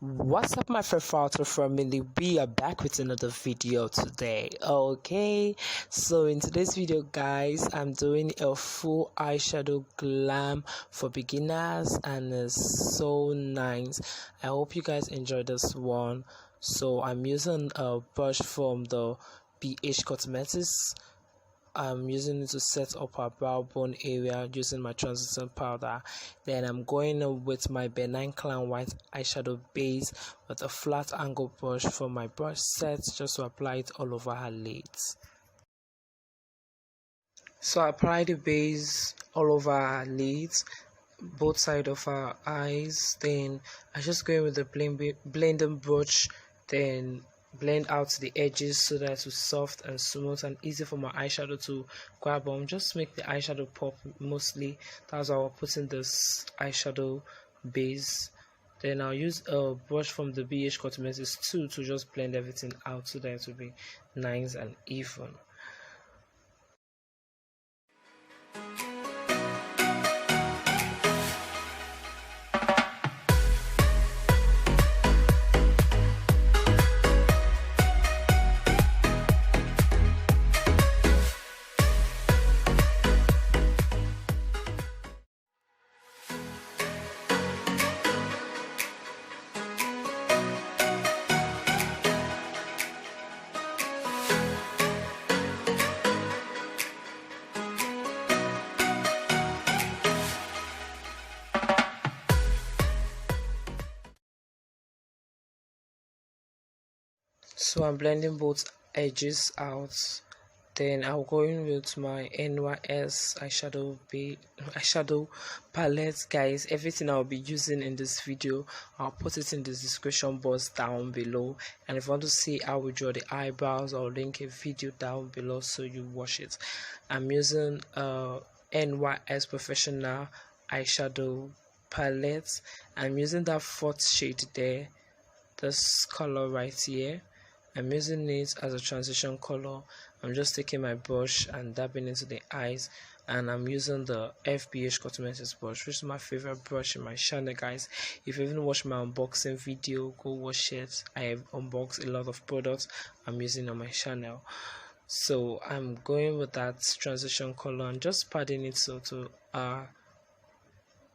What's up, my Fefarater family? We are back with another video today. Okay, so in today's video, guys, I'm doing a full eyeshadow glam for beginners, and it's so nice. I hope you guys enjoy this one. So I'm using a brush from the BH Cosmetics. I'm using it to set up our brow bone area using my transition powder. Then I'm going in with my benign clown white eyeshadow base with a flat angle brush from my brush set just to apply it all over her lids. So I apply the base all over her lids, both sides of her eyes. Then I just go in with the blending brush, then blend out the edges so that it's soft and smooth and easy for my eyeshadow to grab on. Just make the eyeshadow pop mostly. That's why I'll put in this eyeshadow base. Then I'll use a brush from the BH Cosmetics too to just blend everything out so that it will be nice and even. So I'm blending both edges out. Then I'll go in with my NYS eyeshadow palette, guys. Everything I'll be using in this video, I'll put it in the description box down below. And if you want to see how we draw the eyebrows, I'll link a video down below so you watch it. I'm using NYS Professional eyeshadow palette. I'm using that fourth shade there, this color right here. I'm using it as a transition color. I'm just taking my brush and dabbing into the eyes, and I'm using the FBH Cosmetics brush, which is my favorite brush in my channel, guys. If you haven't watched my unboxing video, go watch it. I have unboxed a lot of products I'm using on my channel. So I'm going with that transition color and just padding it so to our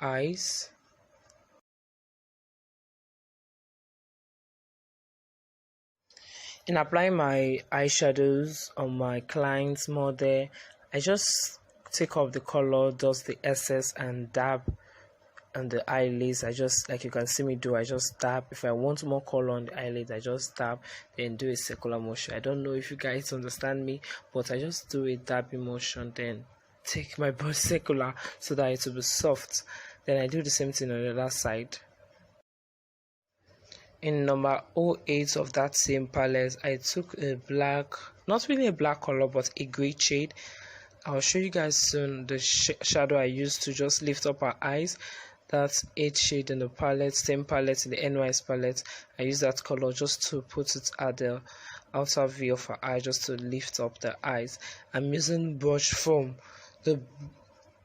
eyes. In applying my eyeshadows on my client's model, I just take off the color, dust the excess, and dab on the eyelids. I just, like you can see me do, I just dab. If I want more color on the eyelid, I just dab, then do a circular motion. I don't know if you guys understand me, but I just do a dabbing motion, then take my brush circular so that it will be soft. Then I do the same thing on the other side. In number 08 of that same palette, I took a black, not really a black color, but a gray shade. I'll show you guys soon the shadow I used to just lift up her eyes. That's 8 shade in the palette, same palette in the NYS palette. I use that color just to put it at the outer view of her eye, just to lift up the eyes. I'm using brush from the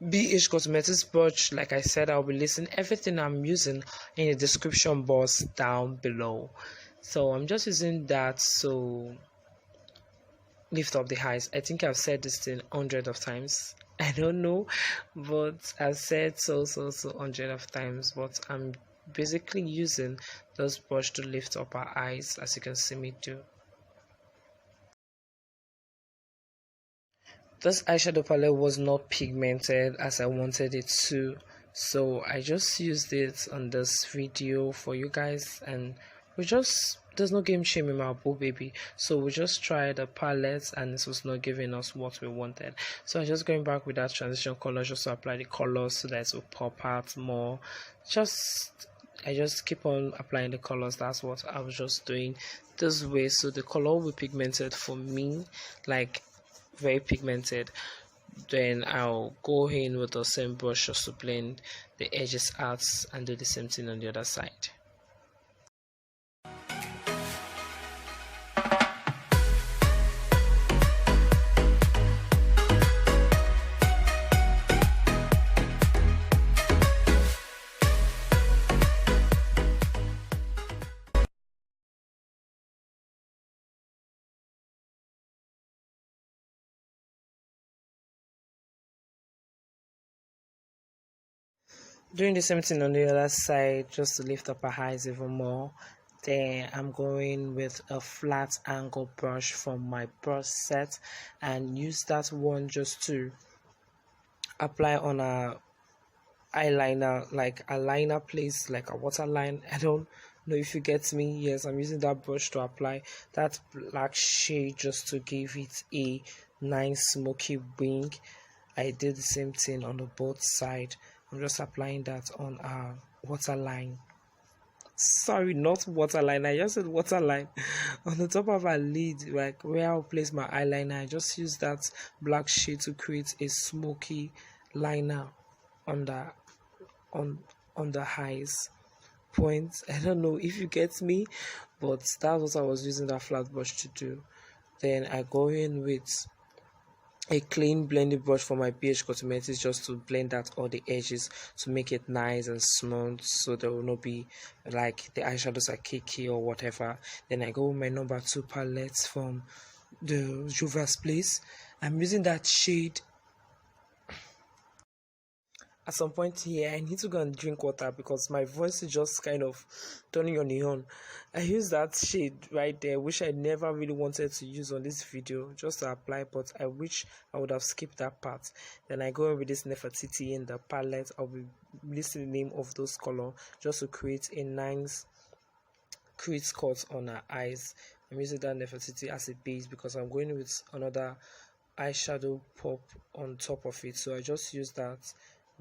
BH Cosmetics brush. Like I said, I'll be listing everything I'm using in the description box down below. So I'm just using that to lift up the eyes. I think I've said this thing hundreds of times. I don't know, but I've said so hundreds of times. But I'm basically using this brush to lift up our eyes, as you can see me do. This eyeshadow palette was not pigmented as I wanted it to, so I just used it on this video for you guys, and there's no game shame in my book, baby. So we just tried the palette and this was not giving us what we wanted, so I'm just going back with that transition color just to apply the colors so that it will pop out more. I just keep on applying the colors. That's what I was just doing this way, so the color will be pigmented for me, like very pigmented. Then I'll go in with the same brush just to blend the edges out and do the same thing on the other side. Doing the same thing on the other side just to lift up her eyes even more. Then I'm going with a flat angle brush from my brush set and use that one just to apply on a eyeliner, like a liner place, like a waterline. I don't know if you get me. Yes, I'm using that brush to apply that black shade just to give it a nice smoky wing. I did the same thing on the both side. I'm just applying that on a waterline. Sorry, not waterline. I just said waterline on the top of our lid, like where I'll place my eyeliner. I just use that black shade to create a smoky liner on the on the eyes point. I don't know if you get me, but that's what I was using that flat brush to do. Then I go in with a clean blending brush for my BH Cosmetics just to blend out all the edges to make it nice and smooth, so there will not be like the eyeshadows are cakey or whatever. Then I go with my number 2 palette from the Juvias place. I'm using that shade. At some point here, I need to go and drink water because my voice is just kind of turning on the on. I use that shade right there, which I never really wanted to use on this video, just to apply, but I wish I would have skipped that part. Then I go in with this Nefertiti in the palette. I'll be listing the name of those color just to create a nice crease cut on her eyes. I'm using that Nefertiti as a base because I'm going with another eyeshadow pop on top of it, so I just use that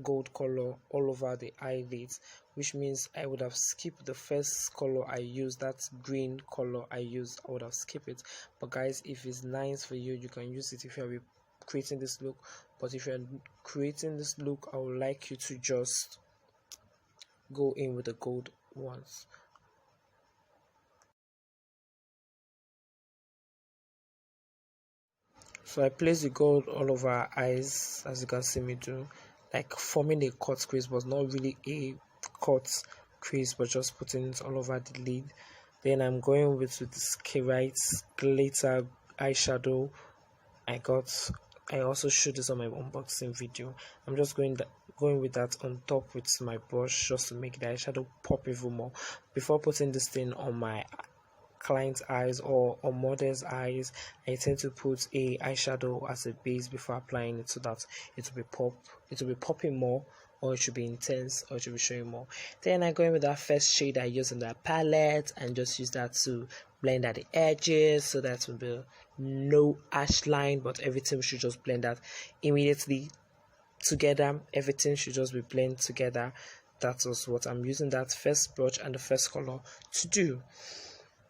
gold color all over the eyelids, which means I would have skipped the first color I used, that green color I used. I would have skipped it. But guys, if it's nice for you, you can use it if you're creating this look. But if you're creating this look, I would like you to just go in with the gold ones. So I place the gold all over her eyes, as you can see me do, like forming a cut crease, but not really a cut crease, but just putting it all over the lid. Then I'm going with this Karite glitter eyeshadow I also showed this on my unboxing video. I'm just going with that on top with my brush just to make the eyeshadow pop even more. Before putting this thing on my client's eyes or on model's eyes, I tend to put a eyeshadow as a base before applying it, so that it will be popping more, or it should be intense, or it should be showing more. Then I go in with that first shade I use in that palette and just use that to blend out the edges, so that will be no ash line, but everything should just blend out immediately together. Everything should just be blended together. That was what I'm using that first brush and the first color to do.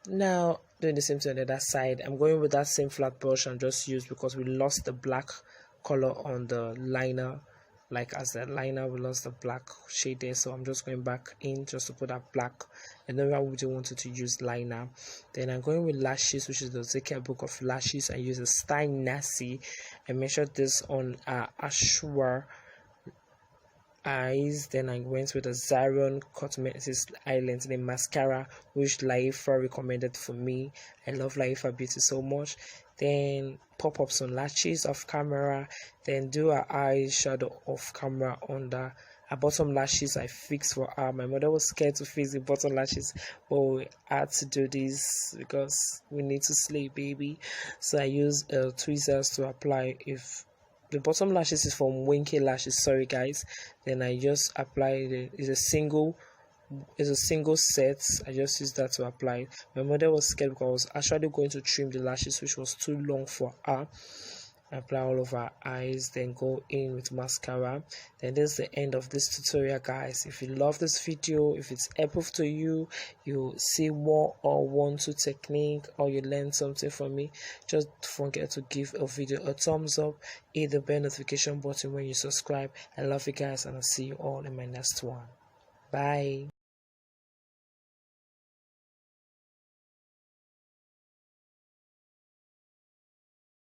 Now doing the same thing on the other side, I'm going with that same flat brush and just used because we lost the black color on the liner. Like as the liner, we lost the black shade there, so I'm just going back in just to put that black. And then I would wanted to use liner. Then I'm going with lashes, which is the ZEKIEL book of lashes. I use a Style Nasi. I measured this on Ashwa eyes. Then I went with a Zion Cosmetics Island in mascara, which Laifa recommended for me. I love Laifa Beauty so much. Then pop up some lashes off camera, then do her eyeshadow off camera under her bottom lashes. I fixed for her. My mother was scared to fix the bottom lashes, but we had to do this because we need to slay, baby. So I use tweezers to apply. If the bottom lashes is from winklashes, sorry guys, then I just apply it's a single set. I just used that to apply. My mother was scared because I was actually going to trim the lashes, which was too long for her. I apply all over her eyes, then go in with mascara. Then this is the end of this tutorial, guys. If you love this video, if it's helpful to you, you see more or want to technique, or you learn something from me, just don't forget to give a video a thumbs up, hit the bell notification button when you subscribe. I love you guys, and I'll see you all in my next one. Bye.